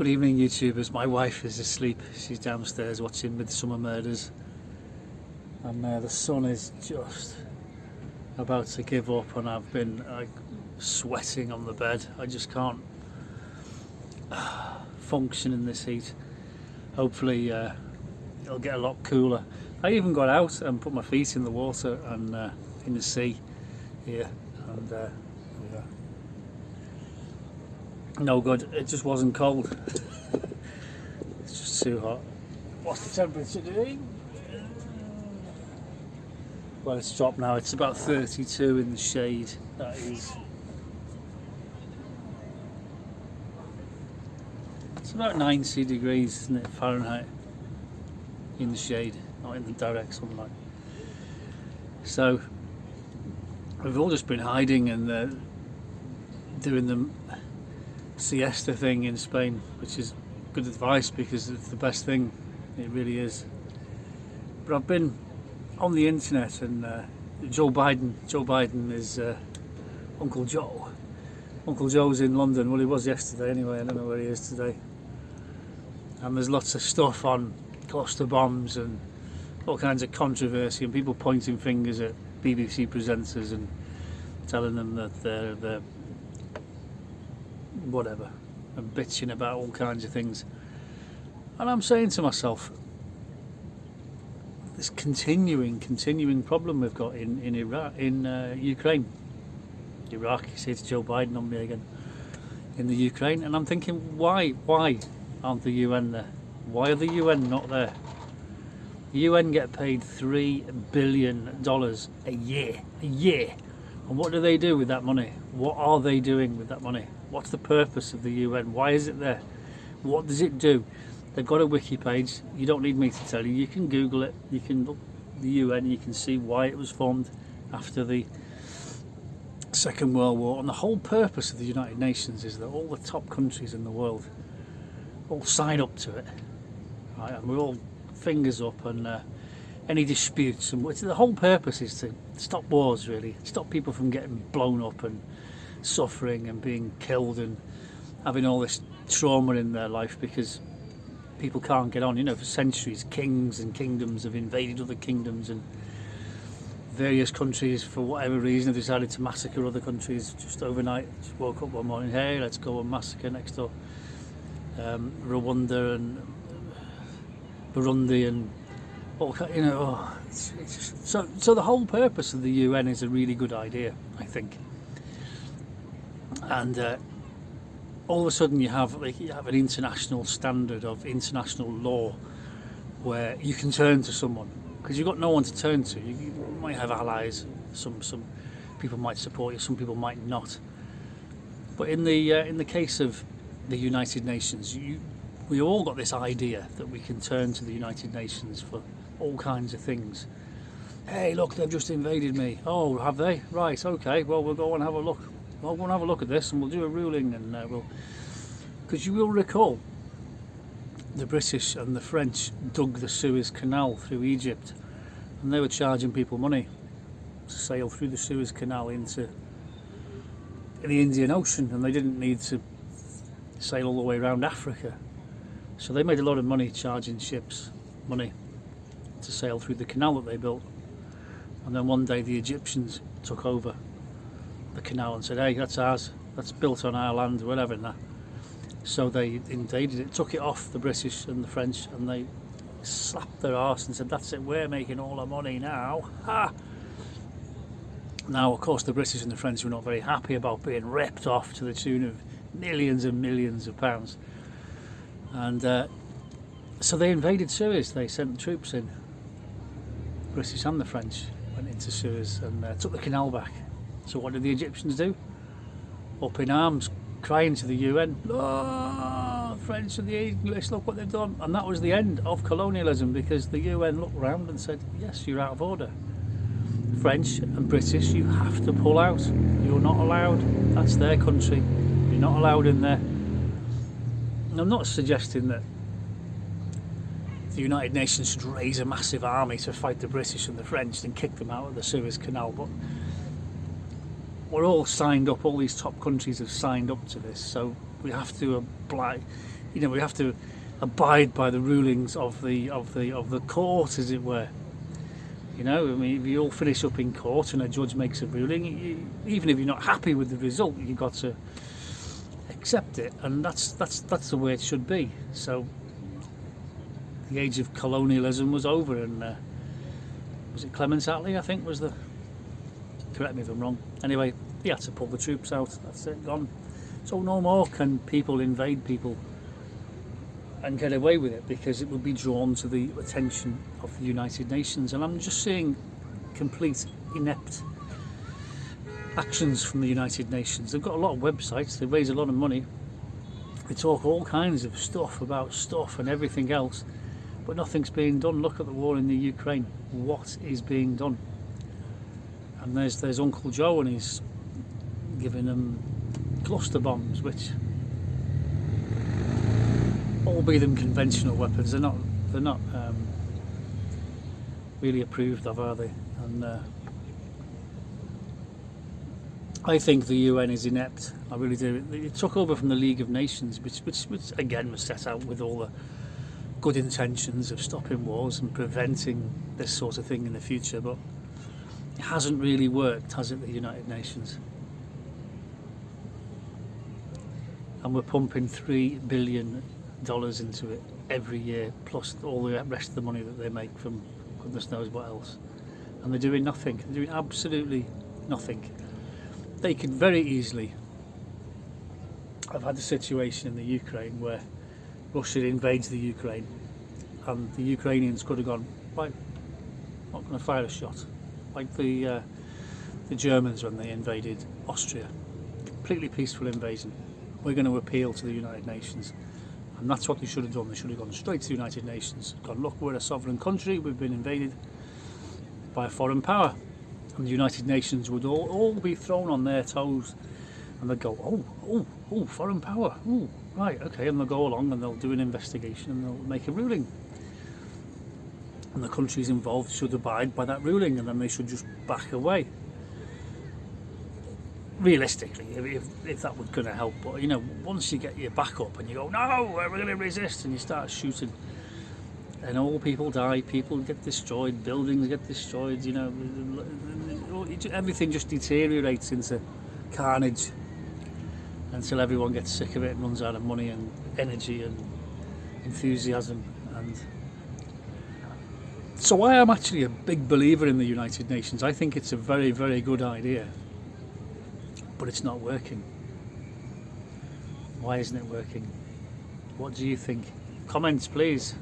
Good evening, YouTubers. My wife is asleep. She's downstairs watching Midsummer Murders, and the sun is just about to give up, and I've been sweating on the bed. I just can't function in this heat. Hopefully it'll get a lot cooler. I even got out and put my feet in the water and in the sea here, and yeah, no good. It just wasn't cold. It's just too hot. What's the temperature doing? Well, it's dropped now. It's about 32 in the shade. That is. It's about 90 degrees, isn't it, Fahrenheit, in the shade, not in the direct sunlight. So we've all just been hiding and doing the siesta thing in Spain, which is good advice because it's the best thing. It really is. But I've been on the internet, and Joe Biden is Uncle Joe. Uncle Joe's in London. Well, he was yesterday anyway. I don't know where he is today. And there's lots of stuff on cluster bombs and all kinds of controversy, and people pointing fingers at BBC presenters and telling them that they're whatever, and bitching about all kinds of things. And I'm saying to myself, this continuing problem we've got in Iraq, in Ukraine. Iraq, you say it's Joe Biden on me again. In the Ukraine, and I'm thinking, why aren't the UN there? Why are the UN not there? The UN get paid $3 billion a year. And what do they do with that money? What are they doing with that money? What's the purpose of the UN? Why is it there? What does it do? They've got a wiki page. You don't need me to tell you. You can Google it. You can look the UN. You can see why it was formed after the Second World War. And the whole purpose of the United Nations is that all the top countries in the world all sign up to it. Right? And we're all fingers up, and any disputes. And the whole purpose is to stop wars, really. Stop people from getting blown up and suffering and being killed and having all this trauma in their life because people can't get on. You know, for centuries kings and kingdoms have invaded other kingdoms, and various countries for whatever reason have decided to massacre other countries just overnight. Just woke up one morning, hey, let's go and massacre next door Rwanda and Burundi and all, you know. It's just, so the whole purpose of the UN is a really good idea, I think. And all of a sudden you have an international standard of international law where you can turn to someone, because you've got no one to turn to. You might have allies. Some people might support you, some people might not. But in the case of the United Nations, we all got this idea that we can turn to the United Nations for all kinds of things. Hey, look, they've just invaded me. Oh, have they? Right, okay. Well, we'll go and have a look. Well, we'll have a look at this, and we'll do a ruling, and because you will recall, the British and the French dug the Suez Canal through Egypt, and they were charging people money to sail through the Suez Canal into the Indian Ocean, and they didn't need to sail all the way around Africa. So they made a lot of money charging ships money to sail through the canal that they built. And then one day the Egyptians took over the canal and said, hey, that's ours, that's built on our land, whatever, and that. So they invaded it, took it off the British and the French, and they slapped their arse and said, that's it, we're making all our money now. Ha! Now, of course, the British and the French were not very happy about being ripped off to the tune of millions and millions of pounds. And so they invaded Suez. They sent troops in. British and the French went into Suez and took the canal back. So what did the Egyptians do? Up in arms, crying to the UN, oh, French and the English, look what they've done. And that was the end of colonialism, because the UN looked round and said, yes, you're out of order. French and British, you have to pull out. You're not allowed. That's their country. You're not allowed in there. I'm not suggesting that the United Nations should raise a massive army to fight the British and the French and kick them out of the Suez Canal, but we're all signed up, all these top countries have signed up to this, so we have to abide, we have to abide by the rulings of the court, as it were. I mean, if you all finish up in court and a judge makes a ruling, even if you're not happy with the result, you've got to accept it, and that's the way it should be. So the age of colonialism was over, and was it Clements Attlee, I think, was the, correct me if I'm wrong, anyway, he had to pull the troops out. That's it, gone. So no more can people invade people and get away with it, because it will be drawn to the attention of the United Nations. And I'm just seeing complete inept actions from the United Nations. They've got a lot of websites, they raise a lot of money, they talk all kinds of stuff about stuff and everything else, but nothing's being done. Look at the war in the Ukraine. What is being done? And there's Uncle Joe, and he's giving them cluster bombs, which, albeit them conventional weapons, they're not really approved of, are they? And I think the UN is inept. I really do. It took over from the League of Nations, which again was set out with all the good intentions of stopping wars and preventing this sort of thing in the future, but it hasn't really worked, has it, the United Nations? And we're pumping $3 billion into it every year, plus all the rest of the money that they make from goodness knows what else. And they're doing nothing. They're doing absolutely nothing. They could very easily have had a situation in the Ukraine where Russia invades the Ukraine, and the Ukrainians could have gone, right, not going to fire a shot, like the Germans when they invaded Austria. Completely peaceful invasion. We're going to appeal to the United Nations. And that's what they should have done. They should have gone straight to the United Nations, gone, look, we're a sovereign country, we've been invaded by a foreign power. And the United Nations would all be thrown on their toes, and they'd go, oh, foreign power, oh, right, okay, and they'll go along and they'll do an investigation and they'll make a ruling. And the countries involved should abide by that ruling, and then they should just back away. Realistically, if that was going to help, but once you get your back up and you go, no, we're going to resist, and you start shooting, and all people die, people get destroyed, buildings get destroyed, everything just deteriorates into carnage until everyone gets sick of it and runs out of money and energy and enthusiasm. And so I am actually a big believer in the United Nations. I think it's a very, very good idea. But it's not working. Why isn't it working? What do you think? Comments, please.